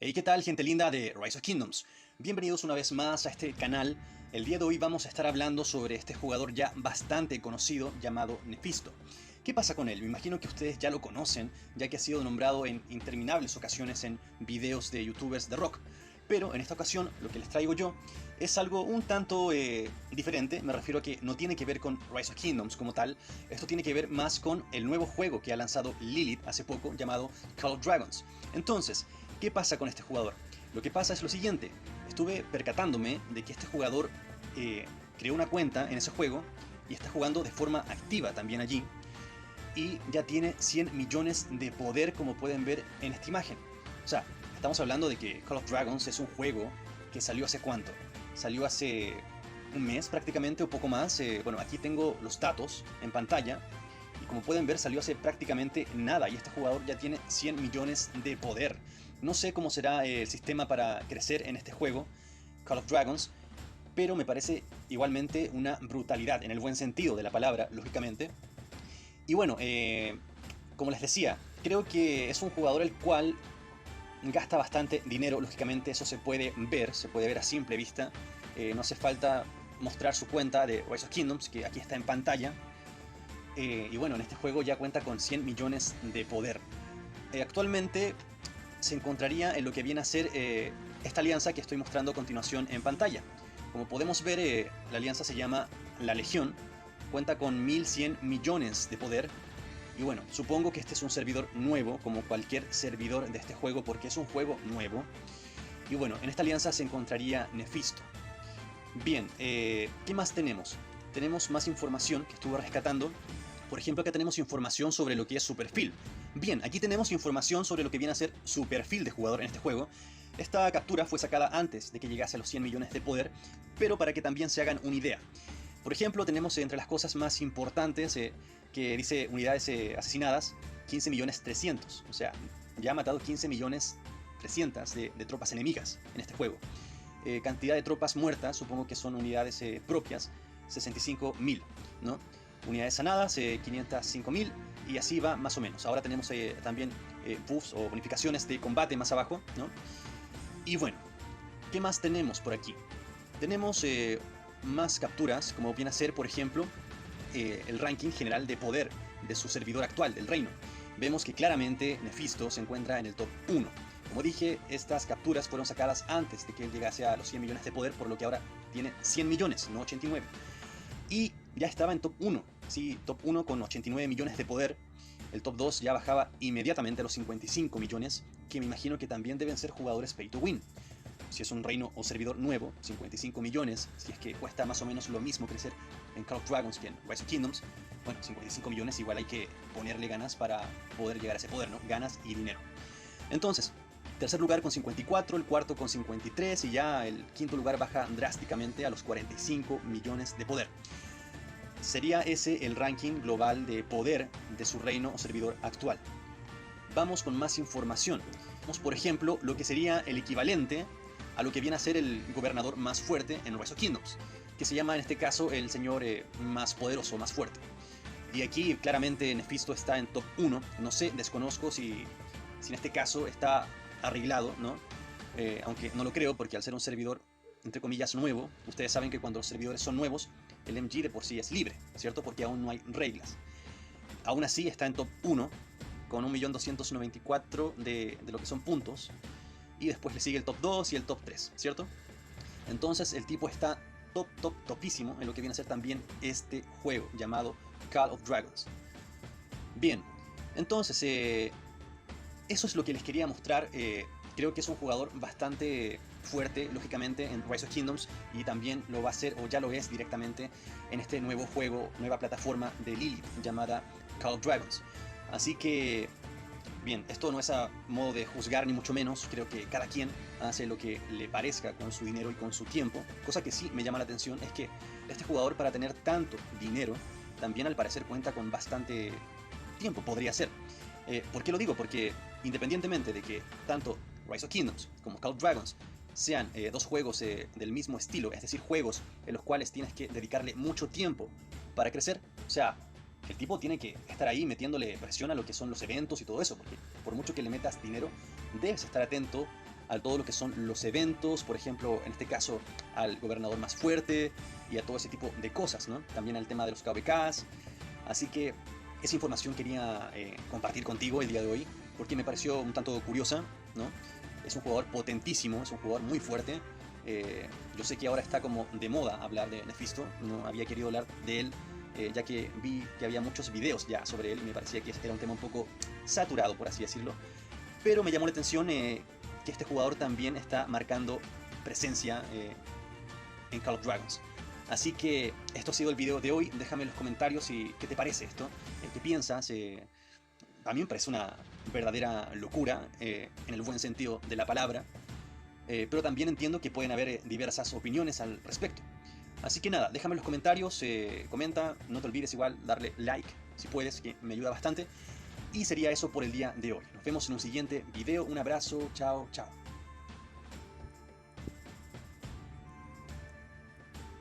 Hey, ¿qué tal, gente linda de Rise of Kingdoms? Bienvenidos una vez más a este canal. El día de hoy vamos a estar hablando sobre este jugador ya bastante conocido llamado Nefisto. ¿Qué pasa con él? Me imagino que ustedes ya lo conocen, ya que ha sido nombrado en interminables ocasiones en videos de youtubers de rock. Pero en esta ocasión, lo que les traigo yo es algo un tanto diferente. Me refiero a que no tiene que ver con Rise of Kingdoms como tal. Esto tiene que ver más con el nuevo juego que ha lanzado Lilith hace poco, llamado Call of Dragons. Entonces, ¿qué pasa con este jugador? Lo que pasa es lo siguiente. Estuve percatándome de que este jugador creó una cuenta en ese juego y está jugando de forma activa también allí. Y ya tiene 100 millones de poder, como pueden ver en esta imagen. O sea, estamos hablando de que Call of Dragons es un juego que salió hace ¿cuánto? Salió hace un mes prácticamente o poco más. Bueno, aquí tengo los datos en pantalla. Y como pueden ver, salió hace prácticamente nada y este jugador ya tiene 100 millones de poder. No sé cómo será el sistema para crecer en este juego, Call of Dragons, pero me parece igualmente una brutalidad, en el buen sentido de la palabra, lógicamente. Y bueno, como les decía, creo que es un jugador el cual gasta bastante dinero, lógicamente eso se puede ver a simple vista. No hace falta mostrar su cuenta de Rise of Kingdoms, que aquí está en pantalla. Y bueno, en este juego ya cuenta con 100 millones de poder. Actualmente se encontraría en lo que viene a ser esta alianza que estoy mostrando a continuación en pantalla. Como podemos ver, la alianza se llama La Legión, cuenta con 1100 millones de poder. Y bueno, supongo que este es un servidor nuevo, como cualquier servidor de este juego, porque es un juego nuevo. Y bueno, en esta alianza se encontraría Nefisto. Bien, ¿qué más tenemos? Tenemos más información que estuve rescatando. Por ejemplo, acá tenemos información sobre lo que es su perfil. Bien, aquí tenemos información sobre lo que viene a ser su perfil de jugador en este juego. Esta captura fue sacada antes de que llegase a los 100 millones de poder, pero para que también se hagan una idea. Por ejemplo, tenemos entre las cosas más importantes que dice unidades asesinadas, 15 millones 300. O sea, ya ha matado 15 millones 300 de tropas enemigas en este juego. Cantidad de tropas muertas, supongo que son unidades propias, 65.000, ¿no? Unidades sanadas, 505.000, y así va más o menos. Ahora tenemos también buffs o bonificaciones de combate más abajo, ¿no? Y bueno, ¿qué más tenemos por aquí? Tenemos más capturas, como viene a ser, por ejemplo, el ranking general de poder de su servidor actual, del reino. Vemos que claramente Nefisto se encuentra en el top 1. Como dije, estas capturas fueron sacadas antes de que él llegase a los 100 millones de poder, por lo que ahora tiene 100 millones, no 89. Y ya estaba en top 1, sí, top 1 con 89 millones de poder. El top 2 ya bajaba inmediatamente a los 55 millones, que me imagino que también deben ser jugadores pay to win. Si es un reino o servidor nuevo, 55 millones, si es que cuesta más o menos lo mismo crecer en Call of Dragons que en Rise of Kingdoms, bueno, 55 millones igual hay que ponerle ganas para poder llegar a ese poder, ¿no? Ganas y dinero. Entonces, tercer lugar con 54, el cuarto con 53 y ya el quinto lugar baja drásticamente a los 45 millones de poder. Sería ese el ranking global de poder de su reino o servidor actual. Vamos con más información. Vamos, por ejemplo, lo que sería el equivalente a lo que viene a ser el gobernador más fuerte en Rise of Kingdoms, que se llama en este caso el señor más poderoso, más fuerte. Y aquí claramente Nefisto está en top 1. No sé, desconozco si en este caso está arreglado, ¿no? Aunque no lo creo, porque al ser un servidor entre comillas nuevo, ustedes saben que cuando los servidores son nuevos, el MG de por sí es libre, ¿cierto? Porque aún no hay reglas. Aún así está en top 1 con 1.294.000 de lo que son puntos, y después le sigue el top 2 y el top 3, ¿cierto? Entonces el tipo está topísimo en lo que viene a ser también este juego llamado Call of Dragons. Bien, entonces eso es lo que les quería mostrar. Creo que es un jugador bastante fuerte, lógicamente, en Rise of Kingdoms, y también lo va a ser, o ya lo es directamente, en este nuevo juego, nueva plataforma de Lilith llamada Call of Dragons. Así que, bien, esto no es a modo de juzgar ni mucho menos. Creo que cada quien hace lo que le parezca con su dinero y con su tiempo. Cosa que sí me llama la atención es que este jugador, para tener tanto dinero, también al parecer cuenta con bastante tiempo, podría ser. ¿Por qué lo digo? Porque independientemente de que tanto Rise of Kingdoms como Call of Dragons sean dos juegos del mismo estilo, es decir, juegos en los cuales tienes que dedicarle mucho tiempo para crecer, o sea, el tipo tiene que estar ahí metiéndole presión a lo que son los eventos y todo eso, porque por mucho que le metas dinero, debes estar atento a todo lo que son los eventos, por ejemplo, en este caso al gobernador más fuerte y a todo ese tipo de cosas, ¿no? También al tema de los KVKs. Así que esa información quería compartir contigo el día de hoy, porque me pareció un tanto curiosa, ¿no? Es un jugador potentísimo, es un jugador muy fuerte. Yo sé que ahora está como de moda hablar de Nefisto, no había querido hablar de él, ya que vi que había muchos videos ya sobre él y me parecía que era un tema un poco saturado, por así decirlo. Pero me llamó la atención que este jugador también está marcando presencia en Call of Dragons. Así que esto ha sido el video de hoy. Déjame en los comentarios qué te parece esto, qué piensas. A mí me parece una verdadera locura, en el buen sentido de la palabra. Pero también entiendo que pueden haber diversas opiniones al respecto. Así que nada, déjame en los comentarios, comenta, no te olvides igual darle like si puedes, que me ayuda bastante. Y sería eso por el día de hoy. Nos vemos en un siguiente video. Un abrazo, chao, chao.